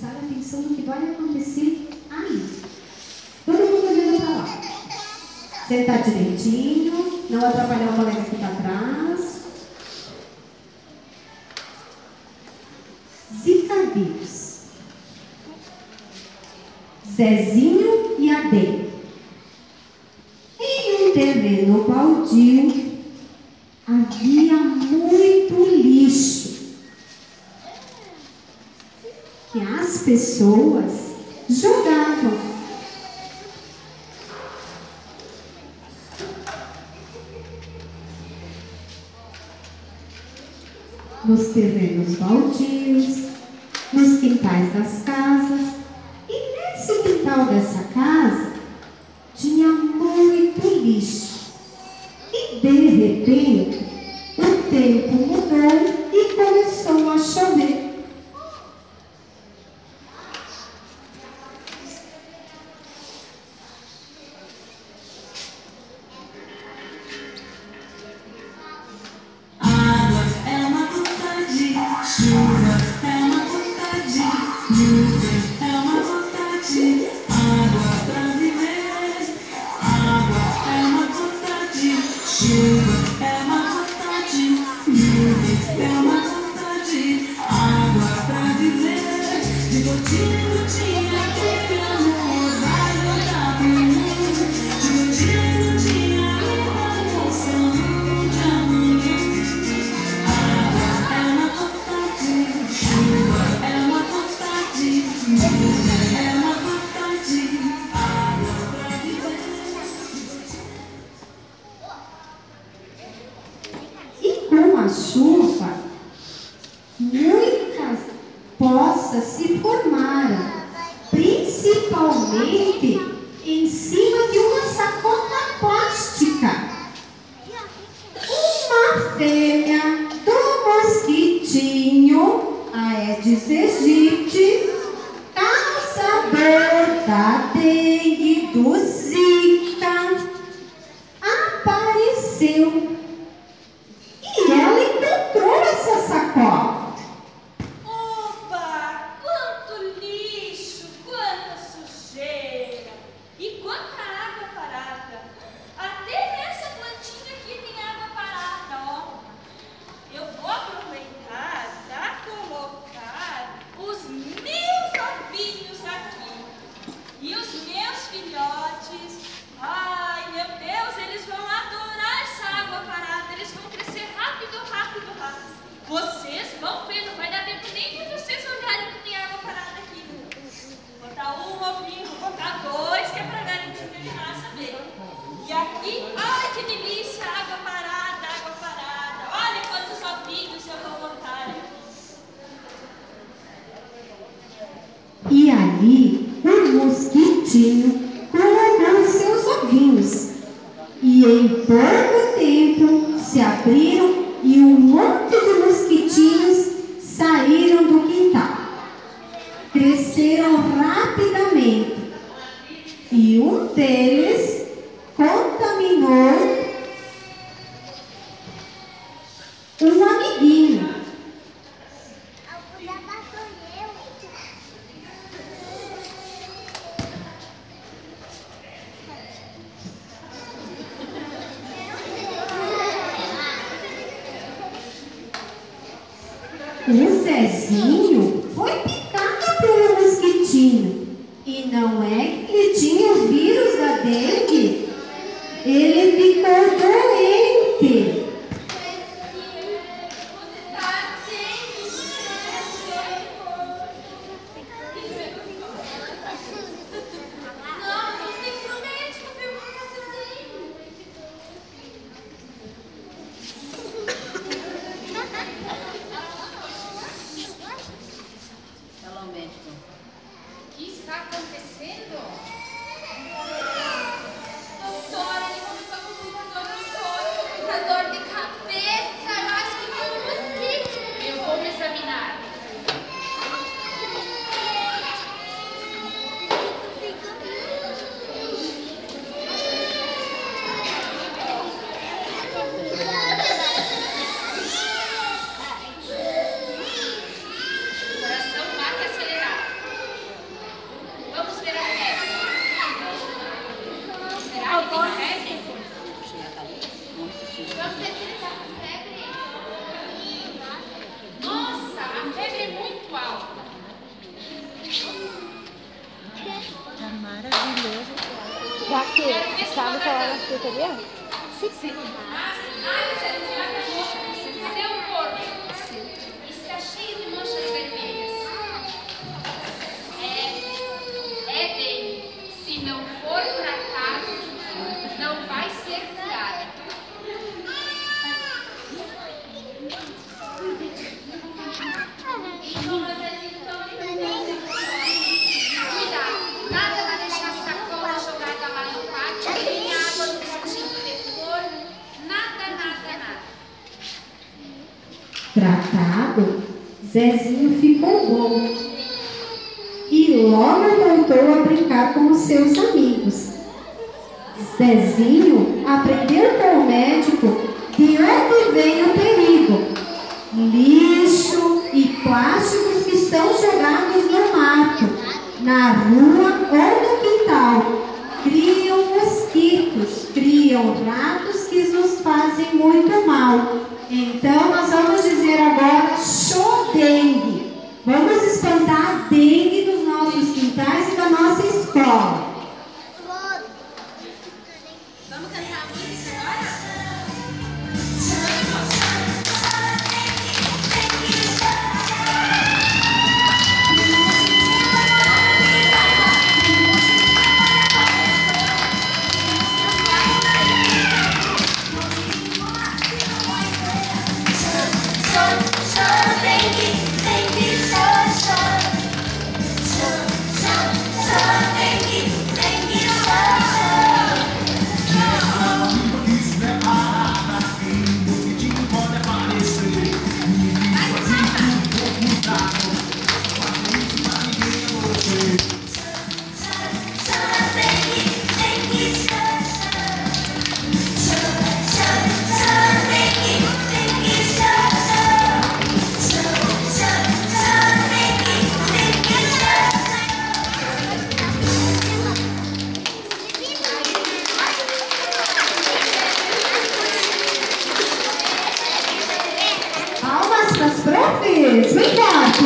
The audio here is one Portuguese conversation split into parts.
prestar atenção no que vai acontecer aí. Todo mundo olhando para lá. Sentar direitinho, não atrapalhar o colega que está atrás. Zika vírus. Zezinho e Adê. Em um terreno baldio havia muito lixo que as pessoas jogavam. Nos terrenos baldios, nos quintais das casas. E nesse quintal dessa casa tinha muito lixo. E de repente o tempo mudou e começou a chover. Com a chuva, muitas poças se formaram, principalmente em cima de uma sacola plástica. Uma fêmea do mosquitinho, Aedes aegypti, causador da dengue, do Zika, apareceu. E ela encontrou essa sacola. Opa! Quanto lixo, quanta sujeira e quanta água parada. Até nessa plantinha aqui tem água parada, ó. Eu vou aproveitar para colocar os meus ovinhos aqui. E os meus filhotes. Ai, meu Deus, eles vão adorar essa água parada. Eles vão crescer rápido, rápido, rápido. Vocês vão ver, não vai dar tempo nem de vocês olharem que tem água parada aqui. Vou botar um ovinho, vou botar dois, que é para garantir que ele nasça bem. E aqui, ai que delícia, água parada, água parada. Olha quantos ovinhos eu vou botar aqui. E ali, o mosquitinho colocou seus ovinhos. E em pouco tempo se abriram e um monte de mosquitinhos saíram do quintal. Cresceram rapidamente. E um deles contaminou um amiguinho. O Zezinho foi picado pelo mosquitinho. E não é que ele tinha o vírus da dengue. Ele ficou doente. O que está acontecendo? Doutora, ele começou com muita dor nos olhos, muita dor sabe qual era a frutaria? Seu corpo está cheio de manchas vermelhas. É dele. Se não for tratado, não vai ser curado. Cuidado, nada vai deixar sacola jogada lá no pátio, nem água no cantinho de flor, nada. Tratado, Zezinho ficou bom e logo voltou a brincar com os seus amigos. Zezinho aprendeu com o médico de onde vem o perigo. Lixo e plásticos que estão jogados no mato, na rua ou no quintal. Criam mosquitos, criam ratos que nos fazem muito mal. Então, nós vamos dizer agora Xodengue. Vamos espantar a dengue dos nossos quintais e da nossa escola. Vamos cantar a música agora? Palmas para as profs, bem forte.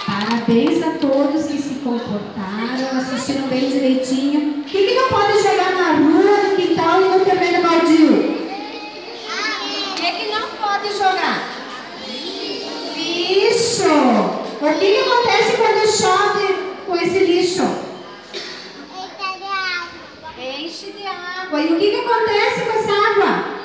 Parabéns a todos que se comportaram, assistiram bem direitinho. O que não pode jogar na rua, no quintal e no terreno baldio? O que não pode jogar? Lixo. O que acontece quando chove com esse lixo? Enche de água. E o que acontece com essa água?